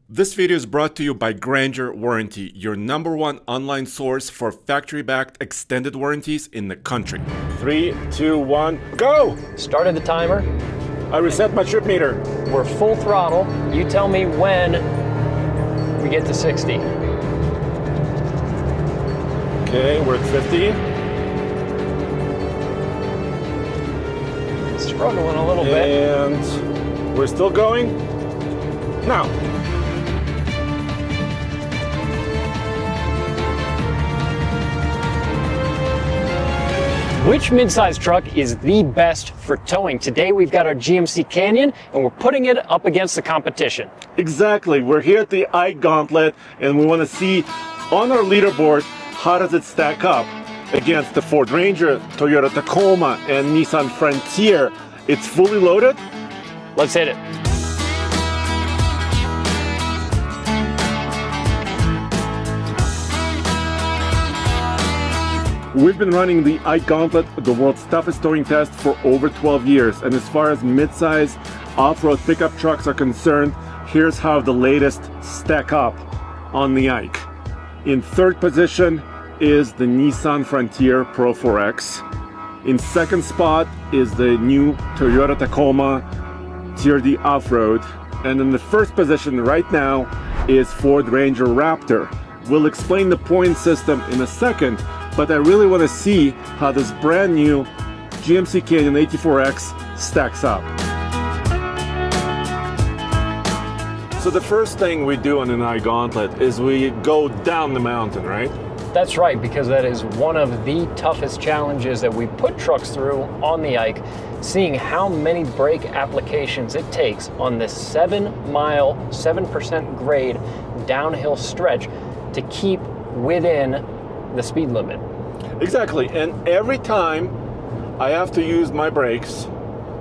This video is brought to you by Granger Warranty, your #1 online source for factory-backed extended warranties in the country. 3, 2, 1, go! Started the timer. I reset my trip meter. We're full throttle. You tell me when we get to 60. Okay, we're at 50. Struggling a little bit. And we're still going. Now. Which midsize truck is the best for towing? Today we've got our GMC Canyon and we're putting it up against the competition. Exactly. We're here at the Ike Gauntlet and we want to see on our leaderboard how does it stack up against the Ford Ranger, Toyota Tacoma, and Nissan Frontier. It's fully loaded. Let's hit it. We've been running the Ike Gauntlet, the world's toughest towing test, for over 12 years. And as far as midsize off-road pickup trucks are concerned, here's how the latest stack up on the Ike. In third position is the Nissan Frontier Pro 4X. In second spot is the new Toyota Tacoma TRD Off-Road. And in the first position right now is Ford Ranger Raptor. We'll explain the point system in a second, but I really want to see how this brand new GMC Canyon AT4X stacks up. So the first thing we do on an Ike Gauntlet is we go down the mountain, right? That's right, because that is one of the toughest challenges that we put trucks through on the Ike, seeing how many brake applications it takes on this 7-mile, 7% grade downhill stretch to keep within the speed limit. Exactly, and every time I have to use my brakes,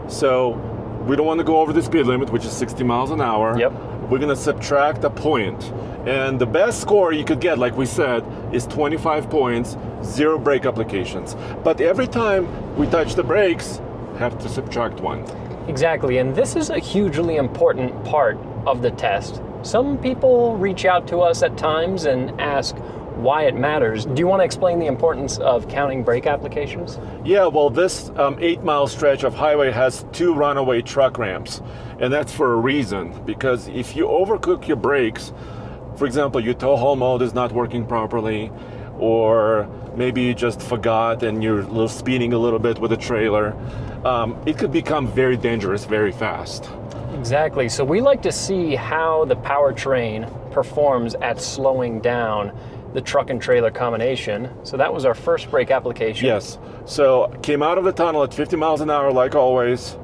so we don't want to go over the speed limit, which is 60 miles an hour. Yep. We're going to subtract a point. And the best score you could get, like we said, is 25 points, 0 brake applications. But every time we touch the brakes, have to subtract 1. Exactly, and this is a hugely important part of the test. Some people reach out to us at times and ask why it matters. Do you want to explain the importance of counting brake applications? Yeah, well, this 8-mile stretch of highway has 2 runaway truck ramps, and that's for a reason, because if you overcook your brakes, for example, your tow haul mode is not working properly, or maybe you just forgot and you're speeding a little bit with a trailer, it could become very dangerous very fast. Exactly, so we like to see how the powertrain performs at slowing down the truck and trailer combination. So that was our first brake application. Yes, so came out of the tunnel at 50 miles an hour like always.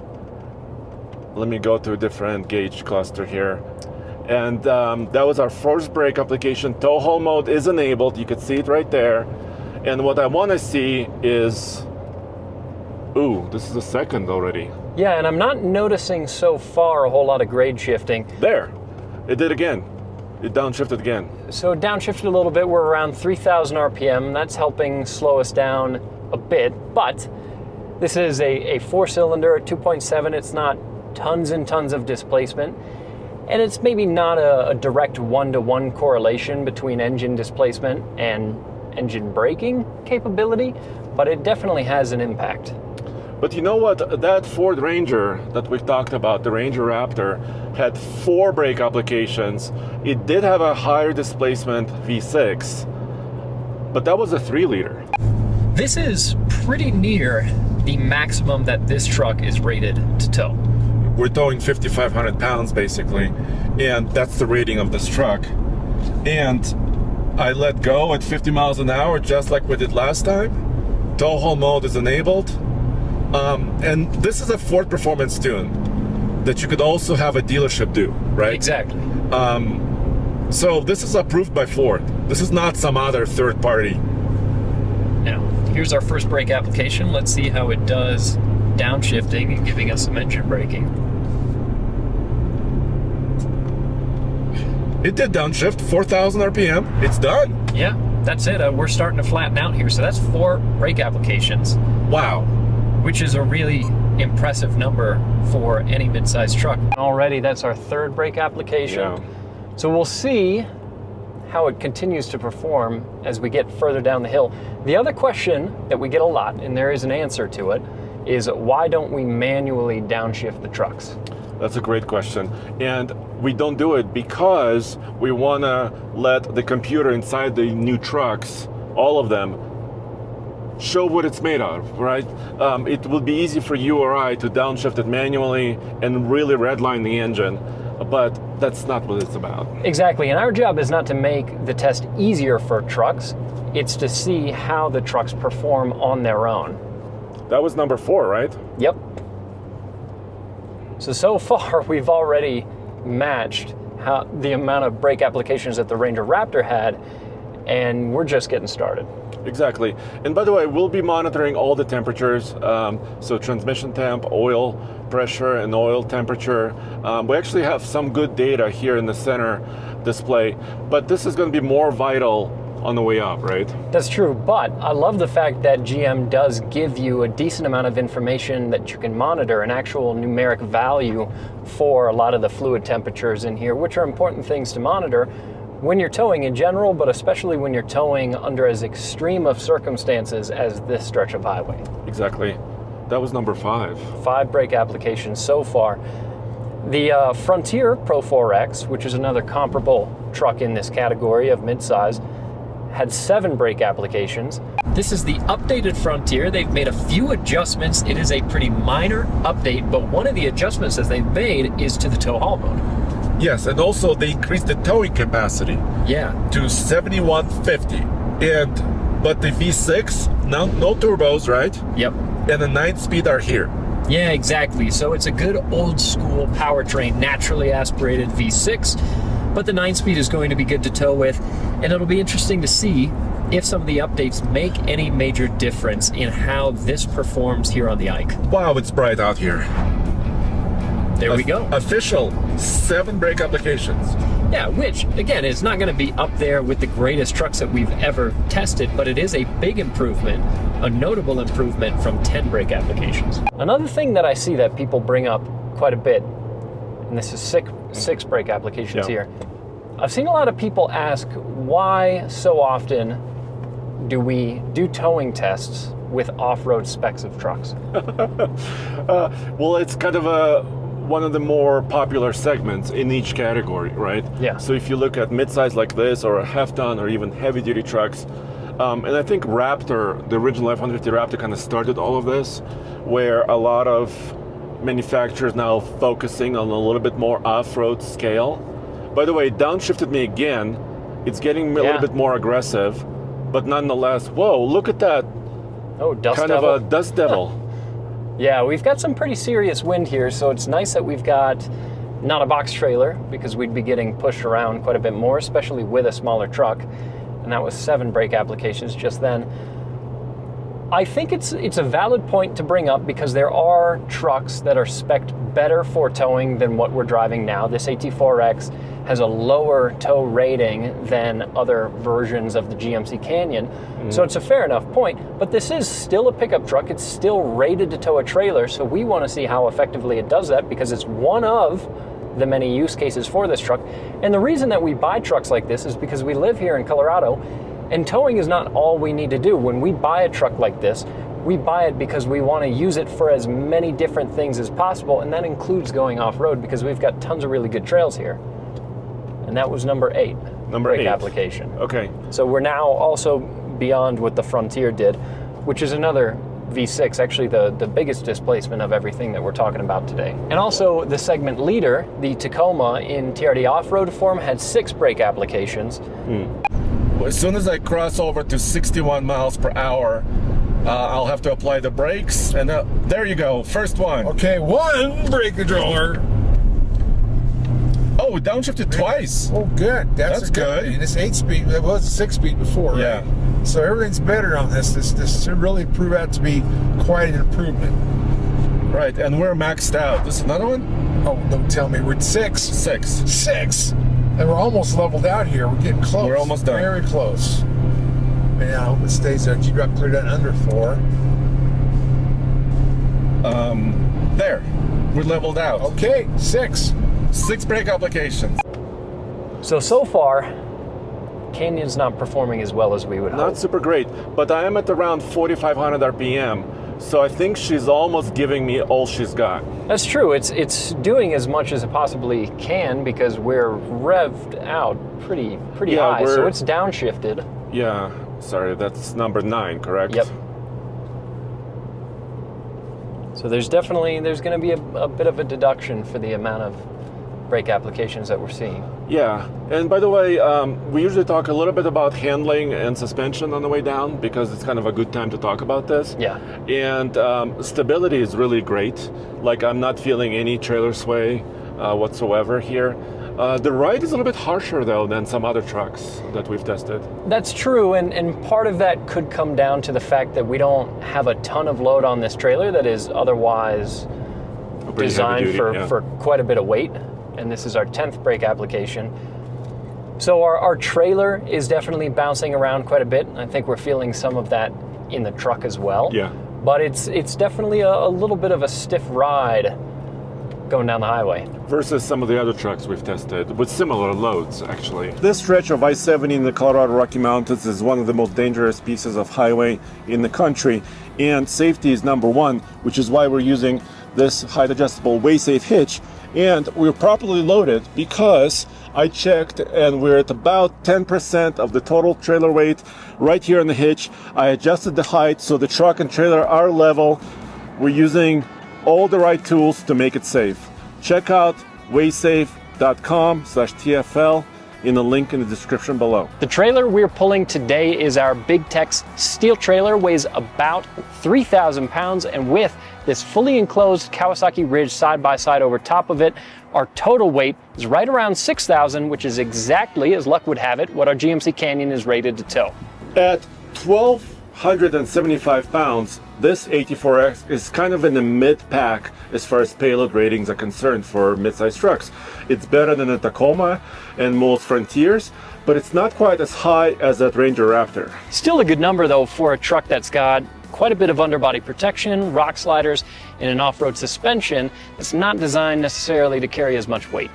Let me go to a different gauge cluster here. And that was our first brake application. Tow haul mode is enabled, you can see it right there. And what I want to see is, ooh, this is the second already. Yeah, and I'm not noticing so far a whole lot of grade shifting. There, it did again. It downshifted again. So downshifted a little bit. We're around 3,000 RPM. That's helping slow us down a bit, but this is a 4-cylinder, 2.7. It's not tons and tons of displacement. And it's maybe not a direct one-to-one correlation between engine displacement and engine braking capability, but it definitely has an impact. But you know what? That Ford Ranger that we talked about, the Ranger Raptor, had 4 brake applications. It did have a higher displacement V6, but that was a 3-liter. This is pretty near the maximum that this truck is rated to tow. We're towing 5,500 pounds basically, and that's the rating of this truck. And I let go at 50 miles an hour just like we did last time. Tow haul mode is enabled. And this is a Ford performance tune that you could also have a dealership do, right? Exactly. So this is approved by Ford. This is not some other third party. Now, here's our first brake application. Let's see how it does downshifting and giving us some engine braking. It did downshift, 4,000 RPM. It's done. Yeah, that's it. We're starting to flatten out here. So that's 4 brake applications. Wow. Which is a really impressive number for any mid-sized truck. Already, that's our 3rd brake application. Yeah. So we'll see how it continues to perform as we get further down the hill. The other question that we get a lot, and there is an answer to it, is why don't we manually downshift the trucks? That's a great question. And we don't do it because we want to let the computer inside the new trucks, all of them, show what it's made of, right? It will be easy for you or I to downshift it manually and really redline the engine, but that's not what it's about. Exactly, and our job is not to make the test easier for trucks, it's to see how the trucks perform on their own. That was number 4, right? Yep. So far we've already matched the amount of brake applications that the Ranger Raptor had, and we're just getting started. Exactly. And by the way, we'll be monitoring all the temperatures, so transmission temp, oil pressure, and oil temperature. We actually have some good data here in the center display, but this is going to be more vital on the way up, right? That's true, but I love the fact that GM does give you a decent amount of information that you can monitor, an actual numeric value for a lot of the fluid temperatures in here, which are important things to monitor when you're towing in general, but especially when you're towing under as extreme of circumstances as this stretch of highway. Exactly. That was number 5. 5 brake applications so far. The Frontier Pro 4X, which is another comparable truck in this category of midsize, had 7 brake applications. This is the updated Frontier. They've made a few adjustments. It is a pretty minor update, but one of the adjustments that they've made is to the tow haul mode. Yes, and also they increased the towing capacity to 7,150. But the V6, now no turbos, right? Yep. And the 9-speed are here. Yeah, exactly. So it's a good old school powertrain, naturally aspirated V6, but the 9-speed is going to be good to tow with, and it'll be interesting to see if some of the updates make any major difference in how this performs here on the Ike. Wow, it's bright out here. There we go. Official 7 brake applications. Yeah, which, again, is not going to be up there with the greatest trucks that we've ever tested, but it is a big improvement, a notable improvement from 10 brake applications. Another thing that I see that people bring up quite a bit, and this is six brake applications here, I've seen a lot of people ask why so often do we do towing tests with off-road specs of trucks? Well, it's kind of one of the more popular segments in each category, right? Yeah. So if you look at midsize like this, or a half-ton, or even heavy-duty trucks, and I think Raptor, the original F-150 Raptor, kind of started all of this, where a lot of manufacturers now focusing on a little bit more off-road scale. By the way, it downshifted me again. It's getting a little bit more aggressive, but nonetheless, whoa, look at that. Oh, dust kind devil. of a dust devil. Yeah, we've got some pretty serious wind here, so it's nice that we've got not a box trailer, because we'd be getting pushed around quite a bit more, especially with a smaller truck. And that was 7 brake applications just then. I think it's a valid point to bring up, because there are trucks that are spec'd better for towing than what we're driving now. This AT4X has a lower tow rating than other versions of the GMC Canyon, so it's a fair enough point, but this is still a pickup truck. It's still rated to tow a trailer, so we want to see how effectively it does that, because it's one of the many use cases for this truck. And the reason that we buy trucks like this is because we live here in Colorado, and towing is not all we need to do. When we buy a truck like this, we buy it because we want to use it for as many different things as possible, and that includes going off-road, because we've got tons of really good trails here. And that was number 8. Number brake 8. application. Okay. So we're now also beyond what the Frontier did, which is another V6, actually the biggest displacement of everything that we're talking about today. And also the segment leader, the Tacoma in TRD Off-Road form, had 6 brake applications. As soon as I cross over to 61 miles per hour, I'll have to apply the brakes, and there you go, first one. Okay, 1 brake controller. Oh, downshifted twice. Oh, good. That's good. And it's 8-speed. It was 6-speed before, right? Yeah. So everything's better on this. This should really prove out to be quite an improvement. Right, and we're maxed out. This is another one? Oh, don't tell me. We're at 6. 6. And we're almost leveled out here. We're getting close. We're almost done. Very close. And I hope it stays there. You got cleared out under 4. There. We're leveled out. Okay, 6. 6 brake applications. So far, Canyon's not performing as well as we would hope. Not super great, but I am at around 4,500 RPM, so I think she's almost giving me all she's got. That's true. It's doing as much as it possibly can because we're revved out pretty Yeah, high, so it's downshifted. Yeah, sorry, that's number 9, correct? Yep. So there's going to be a bit of a deduction for the amount of brake applications that we're seeing. Yeah, and by the way, we usually talk a little bit about handling and suspension on the way down because it's kind of a good time to talk about this. Yeah. And stability is really great. Like, I'm not feeling any trailer sway whatsoever here. The ride is a little bit harsher, though, than some other trucks that we've tested. That's true, and part of that could come down to the fact that we don't have a ton of load on this trailer that is otherwise designed for quite a bit of weight. And this is our 10th brake application. So our trailer is definitely bouncing around quite a bit. I think we're feeling some of that in the truck as well. Yeah. But it's definitely a little bit of a stiff ride going down the highway. Versus some of the other trucks we've tested with similar loads, actually. This stretch of I-70 in the Colorado Rocky Mountains is one of the most dangerous pieces of highway in the country. And safety is number one, which is why we're using this height adjustable WaySafe hitch. And we're properly loaded because I checked and we're at about 10% of the total trailer weight right here on the hitch. I adjusted the height so the truck and trailer are level. We're using all the right tools to make it safe. Check out waysafe.com/TFL in the link in the description below. The trailer we're pulling today is our Big Tex steel trailer, weighs about 3,000 pounds, and with this fully enclosed Kawasaki Ridge side-by-side over top of it, our total weight is right around 6,000, which is exactly, as luck would have it, what our GMC Canyon is rated to tow. At 1,275 pounds, this AT4X is kind of in the mid-pack as far as payload ratings are concerned for mid-size trucks. It's better than the Tacoma and most Frontiers, but it's not quite as high as that Ranger Raptor. Still a good number, though, for a truck that's got quite a bit of underbody protection, rock sliders, and an off-road suspension that's not designed necessarily to carry as much weight.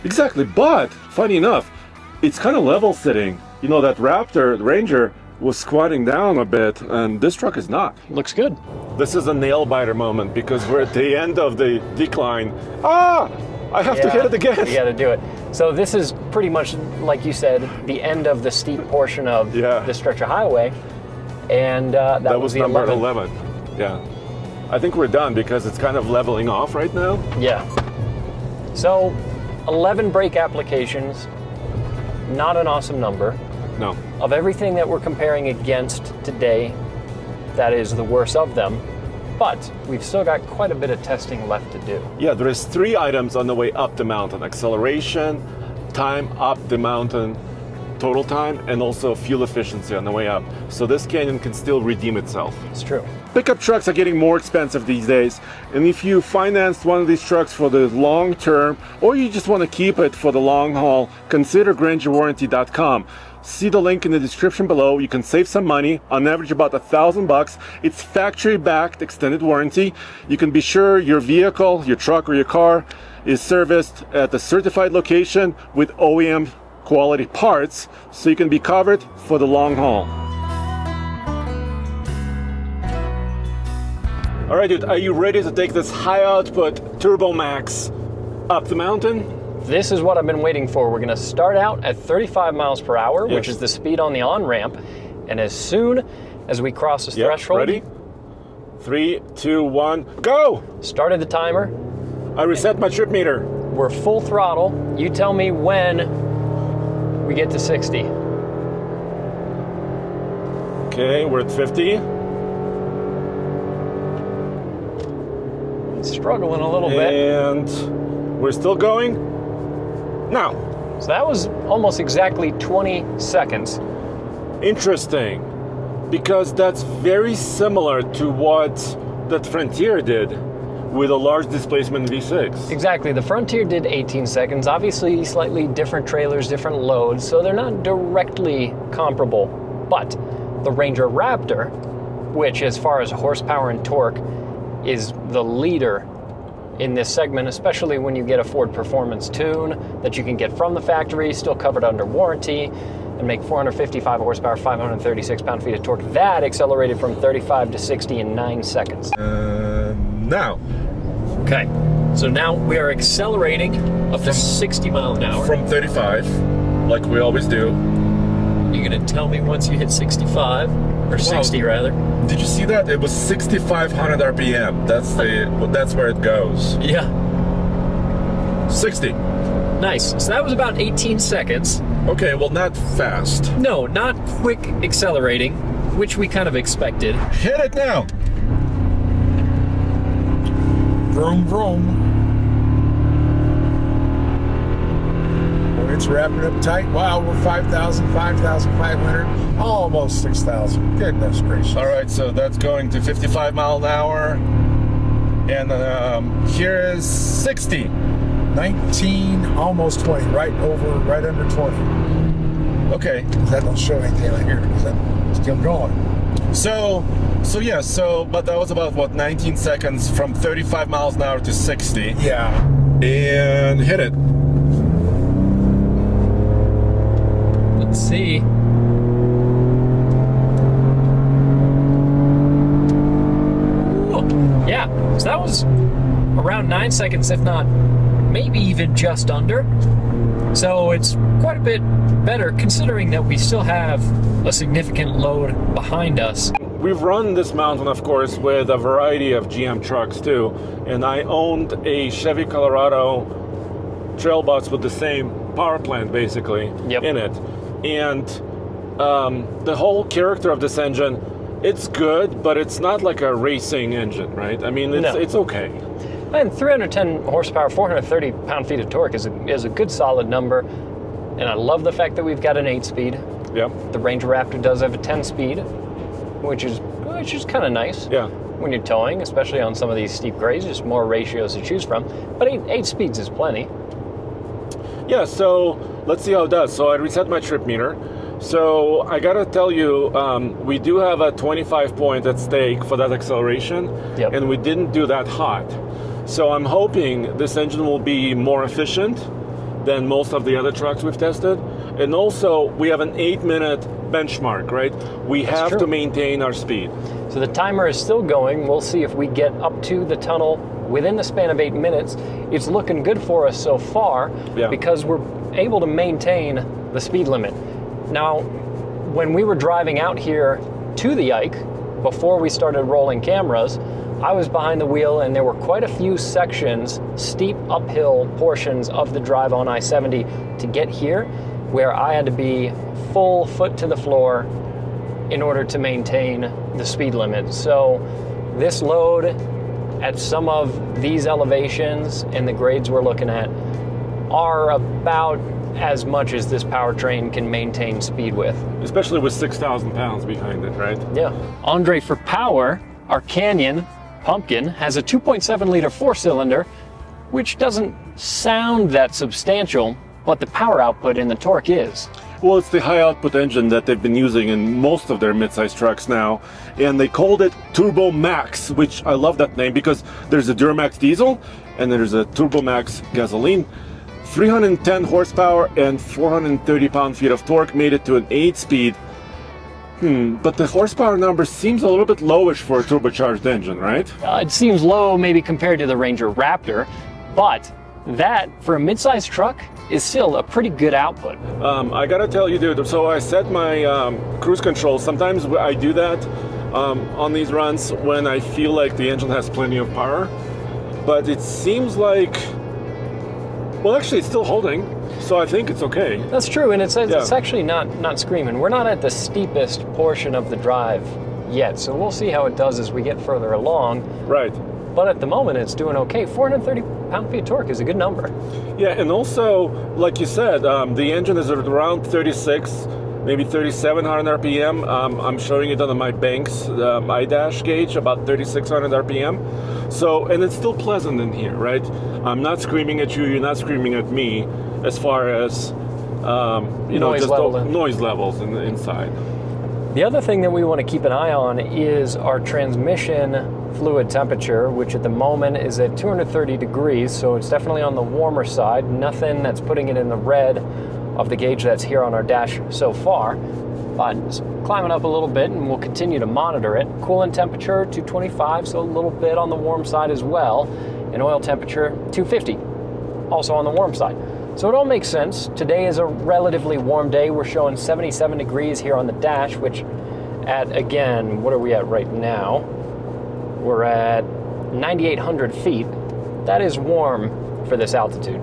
Exactly, but funny enough, it's kind of level sitting. You know, that Raptor, the Ranger, was squatting down a bit, and this truck is not. Looks good. This is a nail-biter moment because we're at the end of the decline. I have to hit it again. You got to do it. So this is pretty much, like you said, the end of the steep portion of this stretch of highway. And that was the number 11. Yeah. I think we're done because it's kind of leveling off right now. Yeah. So 11 brake applications, not an awesome number. No. Of everything that we're comparing against today, that is the worst of them. But we've still got quite a bit of testing left to do. Yeah, there is 3 items on the way up the mountain: acceleration, time up the mountain, total time, and also fuel efficiency on the way up. So this Canyon can still redeem itself. It's true. Pickup trucks are getting more expensive these days, and if you financed one of these trucks for the long term, or you just want to keep it for the long haul, consider GrangerWarranty.com. See the link in the description below. You can save some money, on average about $1,000. It's factory-backed extended warranty. You can be sure your vehicle, your truck or your car is serviced at a certified location with OEM quality parts, so you can be covered for the long haul. All right, dude, are you ready to take this high output Turbo Max up the mountain? This is what I've been waiting for. We're gonna start out at 35 miles per hour, which is the speed on the on-ramp. And as soon as we cross this threshold. Ready? 3, 2, 1, go! Started the timer. I reset my trip meter. We're full throttle. You tell me when we get to 60. Okay, we're at 50. Struggling a little bit. And we're still going. Now. So that was almost exactly 20 seconds. Interesting, because that's very similar to what that Frontier did with a large displacement V6. Exactly, the Frontier did 18 seconds. Obviously slightly different trailers, different loads, so they're not directly comparable. But the Ranger Raptor, which as far as horsepower and torque is the leader in this segment, especially when you get a Ford Performance tune that you can get from the factory, still covered under warranty, and make 455 horsepower, 536 pound-feet of torque. That accelerated from 35 to 60 in 9 seconds. Now. Okay, so now we are accelerating up to 60 miles an hour. From 35, like we always do. You're gonna tell me once you hit 65, or 60 rather. Did you see that? It was 6,500 RPM. That's where it goes. Yeah. 60. Nice. So that was about 18 seconds. Okay, well, not fast. No, not quick accelerating, which we kind of expected. Hit it now. Vroom, vroom. It's wrapping up tight. Wow, we're 5,000, 5,500, almost 6,000. Goodness gracious. All right, so that's going to 55 mile an hour. And here is 60. 19, almost 20, right under 20. Okay. That don't show anything right here, because that's still going. But that was about, what, 19 seconds from 35 miles an hour to 60. Yeah. And hit it. Let's see. Ooh, yeah, so that was around 9 seconds, if not maybe even just under. So it's quite a bit better considering that we still have a significant load behind us. We've run this mountain, of course, with a variety of GM trucks too. And I owned a Chevy Colorado trail bus with the same power plant basically in it. And the whole character of this engine, it's good, but it's not like a racing engine, right? I mean, it's okay. And 310 horsepower, 430 pound-feet of torque is a good solid number. And I love the fact that we've got an 8-speed. Yep. The Ranger Raptor does have a 10-speed, which is kind of nice. Yeah. When you're towing, especially on some of these steep grades, just more ratios to choose from. But 8 speeds is plenty. Yeah, so let's see how it does. So I reset my trip meter. So I gotta tell you, we do have a 25 point at stake for that acceleration, and we didn't do that hot. So I'm hoping this engine will be more efficient than most of the other trucks we've tested. And also, we have an 8-minute benchmark, right? We have to maintain our speed. So the timer is still going. We'll see if we get up to the tunnel within the span of 8 minutes. It's looking good for us so far because we're able to maintain the speed limit. Now, when we were driving out here to the Ike, before we started rolling cameras, I was behind the wheel and there were quite a few sections, steep uphill portions of the drive on I-70 to get here, where I had to be full foot to the floor in order to maintain the speed limit. So this load at some of these elevations and the grades we're looking at are about as much as this powertrain can maintain speed with. Especially with 6,000 pounds behind it, right? Yeah. Andre, for power, our Canyon Pumpkin has a 2.7 liter 4-cylinder, which doesn't sound that substantial, but the power output and the torque is. Well, it's the high output engine that they've been using in most of their midsize trucks now, and they called it Turbo Max, which I love that name because there's a Duramax diesel and there's a Turbo Max gasoline. 310 horsepower and 430 pound-feet of torque made it to an 8-speed. But the horsepower number seems a little bit lowish for a turbocharged engine, right? It seems low maybe compared to the Ranger Raptor, but that, for a midsize truck, is still a pretty good output. I gotta tell you, dude, so I set my cruise control. Sometimes I do that on these runs when I feel like the engine has plenty of power. But it seems like, well, actually it's still holding, so I think it's okay. That's true, and it's actually not screaming. We're not at the steepest portion of the drive yet, so we'll see how it does as we get further along. Right. But at the moment, it's doing okay. 430 pound-feet of torque is a good number. Yeah, and also, like you said, the engine is around 36, maybe 3,700 RPM. I'm showing it on my Banks iDash gauge, about 3,600 RPM. So, and it's still pleasant in here, right? I'm not screaming at you, you're not screaming at me, as far as, noise levels inside. The other thing that we want to keep an eye on is our transmission fluid temperature, which at the moment is at 230 degrees, so it's definitely on the warmer side. Nothing that's putting it in the red of the gauge that's here on our dash so far, but it's climbing up a little bit, and we'll continue to monitor it. Coolant temperature 225, so a little bit on the warm side as well, and oil temperature 250, also on the warm side. So it all makes sense. Today is a relatively warm day. We're showing 77 degrees here on the dash, which at, again, what are we at right now? We're at 9,800 feet. That is warm for this altitude.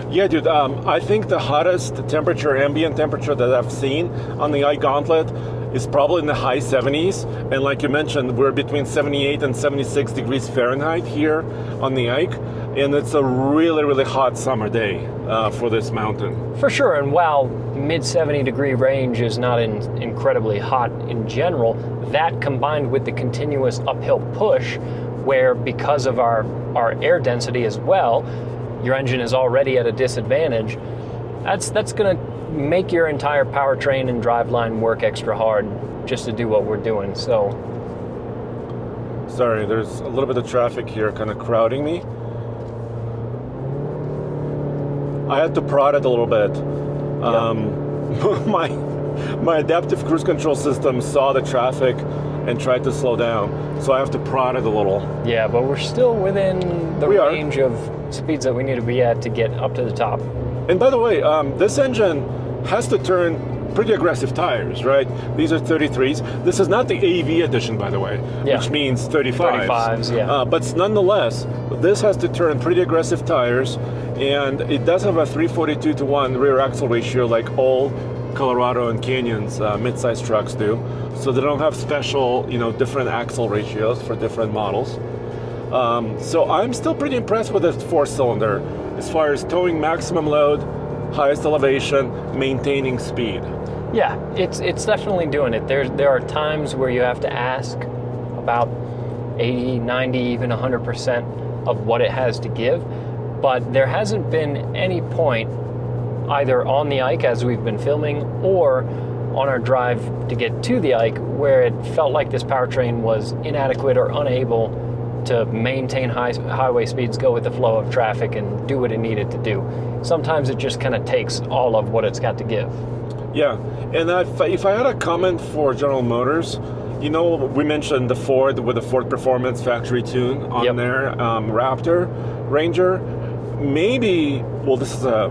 Yeah, dude, I think the hottest temperature, ambient temperature that I've seen on the Ike Gauntlet is probably in the high 70s. And like you mentioned, we're between 78 and 76 degrees Fahrenheit here on the Ike. And it's a really, really hot summer day for this mountain. For sure, and while mid-70 degree range is not incredibly hot in general, that combined with the continuous uphill push, where because of our air density as well, your engine is already at a disadvantage, that's going to make your entire powertrain and driveline work extra hard just to do what we're doing. So, sorry, there's a little bit of traffic here kind of crowding me. I had to prod it a little bit. My adaptive cruise control system saw the traffic and tried to slow down, so I have to prod it a little. Yeah, but we're still within the range of speeds that we need to be at to get up to the top. And by the way, this engine has to turn pretty aggressive tires, right? These are 33s. This is not the AV edition, by the way, which means 35s. 35s, yeah. But nonetheless, this has to turn pretty aggressive tires, and it does have a 342-to-1 rear axle ratio like all Colorado and Canyon's midsize trucks do. So they don't have special, different axle ratios for different models. So I'm still pretty impressed with this 4-cylinder as far as towing maximum load, highest elevation, maintaining speed. Yeah, it's definitely doing it. There are times where you have to ask about 80, 90, even 100% of what it has to give, but there hasn't been any point either on the Ike as we've been filming or on our drive to get to the Ike where it felt like this powertrain was inadequate or unable to maintain highway speeds, go with the flow of traffic, and do what it needed to do. Sometimes it just kind of takes all of what it's got to give. Yeah, and if I had a comment for General Motors, we mentioned the Ford with the Ford Performance factory tune on their Raptor Ranger. Maybe, this is a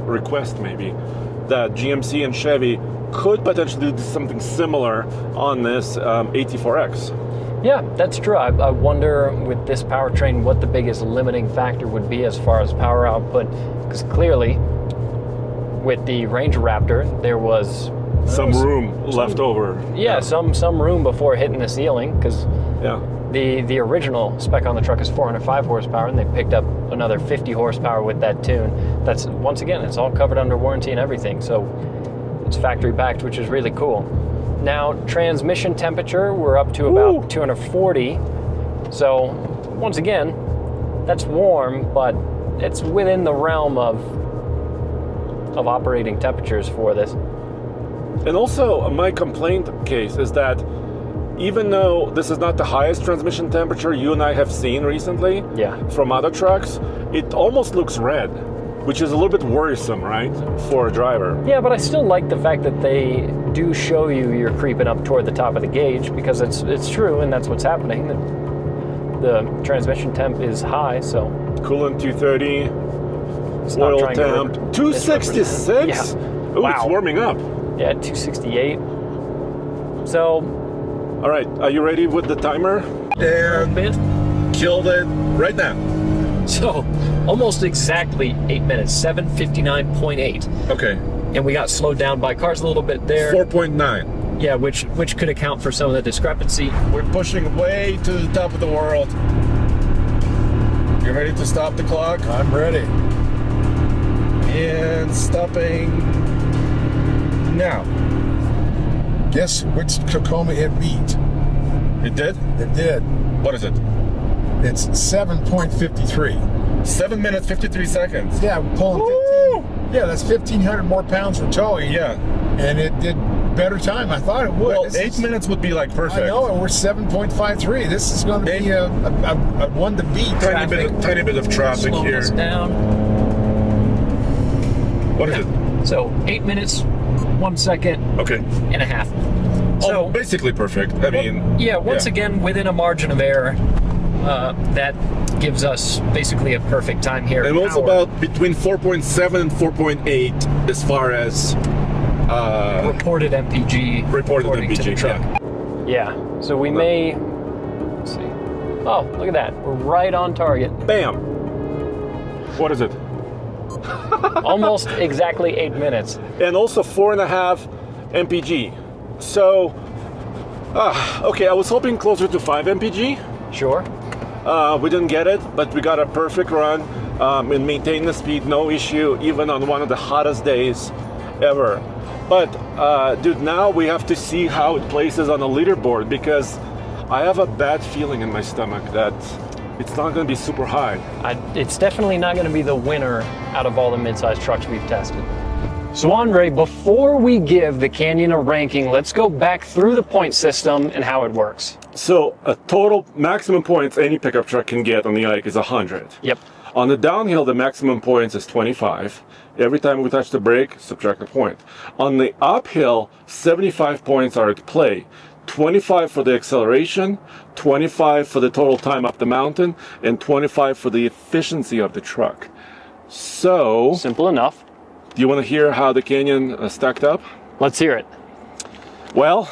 request maybe, that GMC and Chevy could potentially do something similar on this AT4X. Yeah, that's true. I wonder with this powertrain what the biggest limiting factor would be as far as power output, because clearly with the Ranger Raptor there was some room left over. Yeah, some room before hitting the ceiling, because the original spec on the truck is 405 horsepower, and they picked up another 50 horsepower with that tune. That's, once again, it's all covered under warranty and everything, so it's factory backed, which is really cool. Now, transmission temperature, we're up to about 240. So, once again, that's warm, but it's within the realm of operating temperatures for this. And also, my complaint case is that even though this is not the highest transmission temperature you and I have seen recently from other trucks, it almost looks red, which is a little bit worrisome, right, for a driver. Yeah, but I still like the fact that they do show you're creeping up toward the top of the gauge, because it's true, and that's what's happening. The transmission temp is high, so. Coolant 230, oil temp 266? Yeah. Ooh, it's warming up. Yeah, 268. So. All right, are you ready with the timer? And killed it right now. So, almost exactly 8 minutes, 7:59.8. Okay. And we got slowed down by cars a little bit there. 4.9. Yeah, which could account for some of the discrepancy. We're pushing way to the top of the world. You ready to stop the clock? I'm ready. And stopping now. Guess which Tacoma it beat? It did? It did. What is it? It's 7.53. 7 minutes, 53 seconds. Yeah, pulling 15. Yeah, that's 1,500 more pounds for towing. Yeah. And it did better time. I thought it would. Well, 8 minutes would be like perfect. I know, and we're 7.53. This is going to be a one to beat. Tiny bit of traffic Slow here. this down. What is it? So 8 minutes, 1 second, Okay. and a half. So basically perfect. I mean, yeah, once again, within a margin of error, that gives us basically a perfect time here. and also about between 4.7 and 4.8 as far as reported MPG. according to the MPG. truck. Yeah. So we may. Let's see. Oh, look at that. We're right on target. Bam. What is it? Almost exactly 8 minutes. And also 4.5 MPG. So, okay, I was hoping closer to 5 MPG. Sure. We didn't get it, but we got a perfect run and maintained the speed, no issue, even on one of the hottest days ever. But, dude, now we have to see how it places on the leaderboard, because I have a bad feeling in my stomach that it's not going to be super high. It's definitely not going to be the winner out of all the midsize trucks we've tested. So Andre, before we give the Canyon a ranking, let's go back through the point system and how it works. So a total maximum points any pickup truck can get on the Ike is 100. Yep. On the downhill, the maximum points is 25. Every time we touch the brake, subtract a point. On the uphill, 75 points are at play. 25 for the acceleration, 25 for the total time up the mountain, and 25 for the efficiency of the truck. So, Simple enough. do you want to hear how the Canyon stacked up? Let's hear it. Well,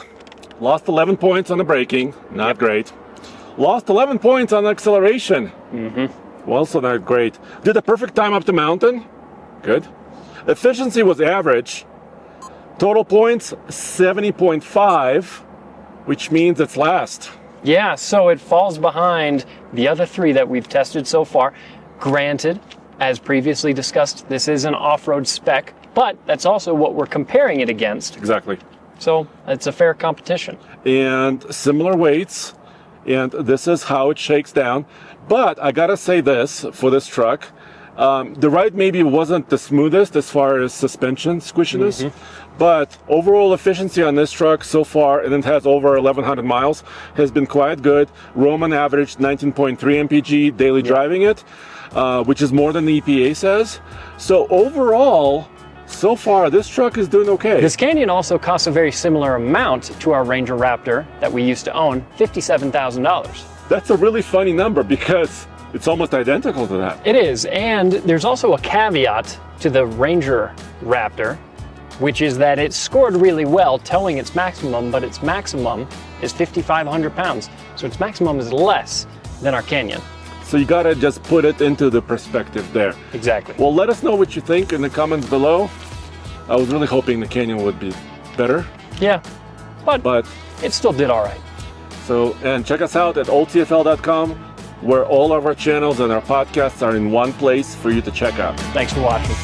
lost 11 points on the braking, not great. Lost 11 points on the acceleration. Also not great. Did a perfect time up the mountain, good. Efficiency was average. Total points, 70.5, which means it's last. Yeah, so it falls behind the other three that we've tested so far. Granted, as previously discussed, this is an off-road spec, but that's also what we're comparing it against. Exactly. So it's a fair competition. And similar weights, and this is how it shakes down. But I gotta say this for this truck, the ride maybe wasn't the smoothest as far as suspension squishiness, but overall efficiency on this truck so far, and it has over 1,100 miles, has been quite good. Roman averaged 19.3 mpg daily driving it, which is more than the EPA says. So overall, so far this truck is doing okay. This Canyon also costs a very similar amount to our Ranger Raptor that we used to own, $57,000. That's a really funny number because it's almost identical to that. It is, and there's also a caveat to the Ranger Raptor, which is that it scored really well towing its maximum, but its maximum is 5,500 pounds. So its maximum is less than our Canyon. So you gotta just put it into the perspective there. Exactly. Well, let us know what you think in the comments below. I was really hoping the Canyon would be better, Yeah, but it still did all right. so, and check us out at oldtfl.com, where all of our channels and our podcasts are in one place for you to check out. Thanks for watching.